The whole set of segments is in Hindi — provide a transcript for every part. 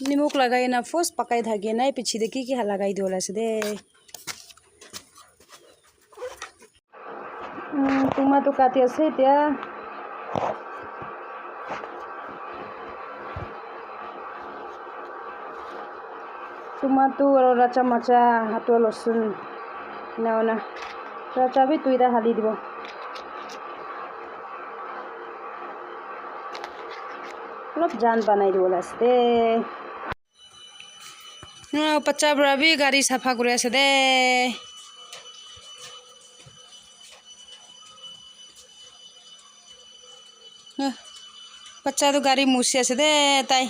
निमुक लगाई ना फोस पकाई थाके ना पिछी देखी की लगाई दोला से दे तुमा तो काटी আছে এতিয়া टमाटो और रचा मचा हातो लसुन नावना रचा भी तुइदा हाली दिबो অলপ জান বানাই দিব লাগছে बच्चा बड़ा भी गाड़ी साफा करे আছে दे बच्चा तो गाड़ी मुसी আছে दे তাই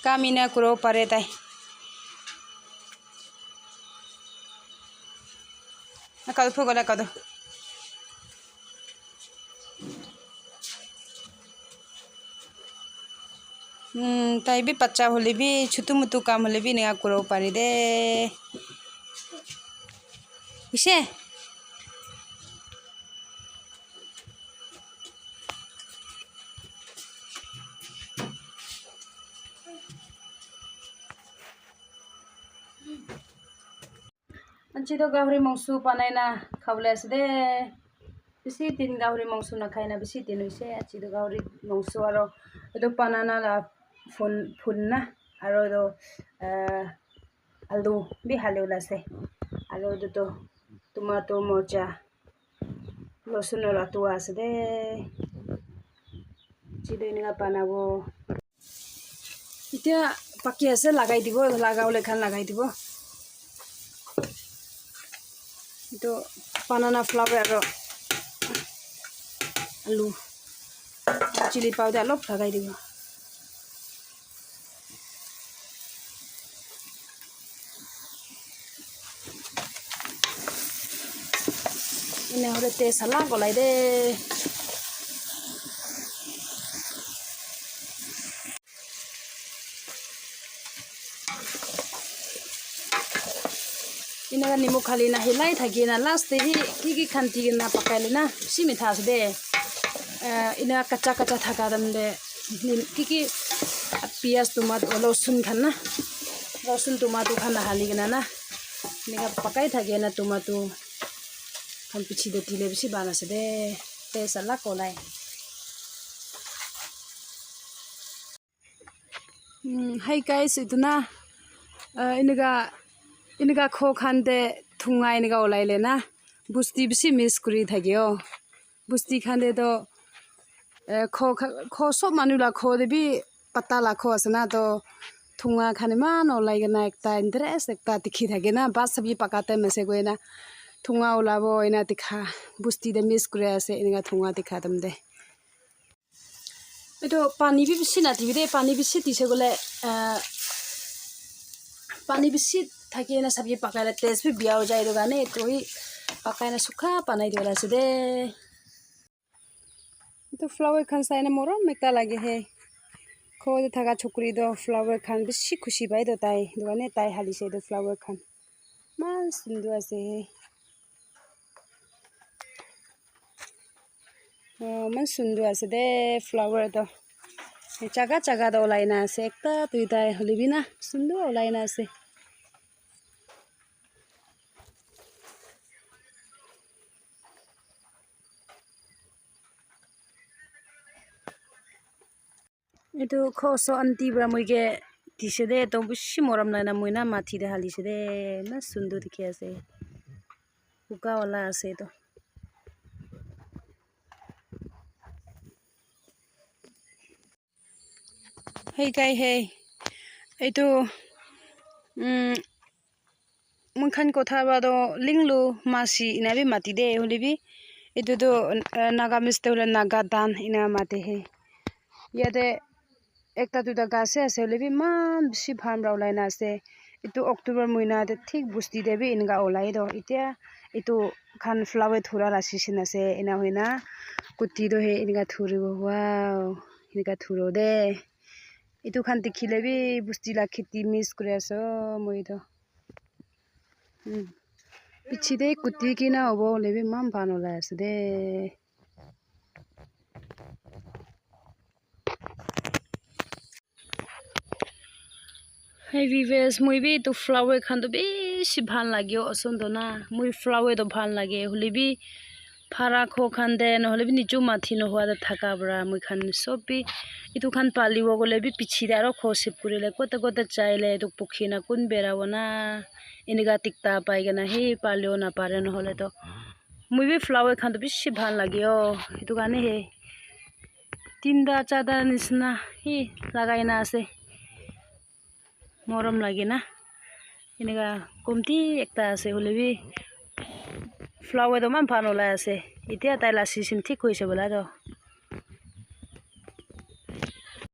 কামিনা করো পারে তাই কাল ফগলা কদ তাই भी बच्चा होले भी छुटु मुटु काम होले भी नेगा करो पारे दे इसे अंची तो गावरी मंगसु पानायना खावले আছে दे बेसी तीन गावरी मंगसु ना खायना बेसी तीन होइसे अंची तो गावरी मंगसु आरो तो पानाना ला फुन ना आरो तो आलू भी हालेवला से आरो तो टमाटो मरचा लसुन रातु আছে दे चिदो निगा पानाबो इতিয়া पाकी আছে লাগাই দিব লাগাওলে খান লাগাই দিব तो banana flower aro alu chili powder alop lagai dibo ine hore te sala golai de इनगा निमु खाली ना हिलाई थाकी ना लास्ट ही की खांती ना पकाले ना सी मिठा से दे इना कच्चा कच्चा थाका दम दे की पियाज टमाटो लसुन खाना लसुन टमाटो खाना हाली गना ना निगा पकाई थाके ना टमाटो खान पिछि दे तिले बिसी बाना से दे ते सला कोलाई हाय गाइस इतना इनगा खो खानते थुंगा इनगा ओलाइले ना बुस्ती बिसी मिस करी थागियो बुस्ती खानते तो खो सब मानुला खो दे भी पत्ता लाखो असना तो थुंगा खाने मान ओलाइगना एकता इंटरेस्ट एकता तिखी थागे ना बात सभी पकाते मसे गोय ना थुंगा ओलाबो इना तिखा बुस्ती दे मिस करे आसे इनगा थुंगा तिखा तम दे तो पानी भी बिसी नाती दे पानी बिसी तिसे गोले पानी बिसी थाके ना सब्जी पकाले टेस्ट भी बिया हो जाए तो गाने तो ही पकाना सुखा पानी दिला से दे तो फ्लावर खान साइना मोरो मेका लगे है खो दे थागा छोकरी दो फ्लावर खान बिसी खुशी बाय दो ताई दुआने ताई हाली से दो फ्लावर खान मान सुंदर से मन सुंदर से दे फ्लावर तो चागा चागा दो लाइना से एकता तुइता हली भी ना सुंदर लाइना से itu khoso anti bra muige tise de to bishi moram na muina mathi de hali se de na sundu dikhi ase uka wala ase to hey kai hey itu mungkhan kotha ba do linglu masi ina bi mati de holi bi itu to naga miste hole naga dan ina mate he yade एकता दुटा गासे आसे लेबि मान बिसी फार्म रावलायना आसे इतु अक्टोबर महीना दे ठीक बुस्ती देबि इनगा ओलाई दो इतिया इतु खान फ्लावर थुरा लासिसिन आसे इना होइना कुत्ती दो हे इनगा थुरिबो वाव इनगा थुरो दे इतु खान तिखिलेबि बुस्ती ला खेती मिस करे आसो moi दो पिछि दे कुत्ती किना होबो लेबि मान बानोला आसे दे Hey viewers, moi bi to flower khan to beshi bhal lagyo ason to na moi flower to bhal lage hole bi phara kho khan de no hole bi nichu mathi no hwa da thaka bra moi khan sob bi itu khan paliwo gole bi pichi da ro kho sip kurile kota chaile to pukhi na kun bera wona iniga tikta pai gana he palio na pare no hole to moi bi flower khan to beshi bhal lagyo itu gane he tinda chada nisna hi lagai na ase morom lagi na iniga komti ekta ase holebi flower do man phano la ase itia tai la season thik hoise bola do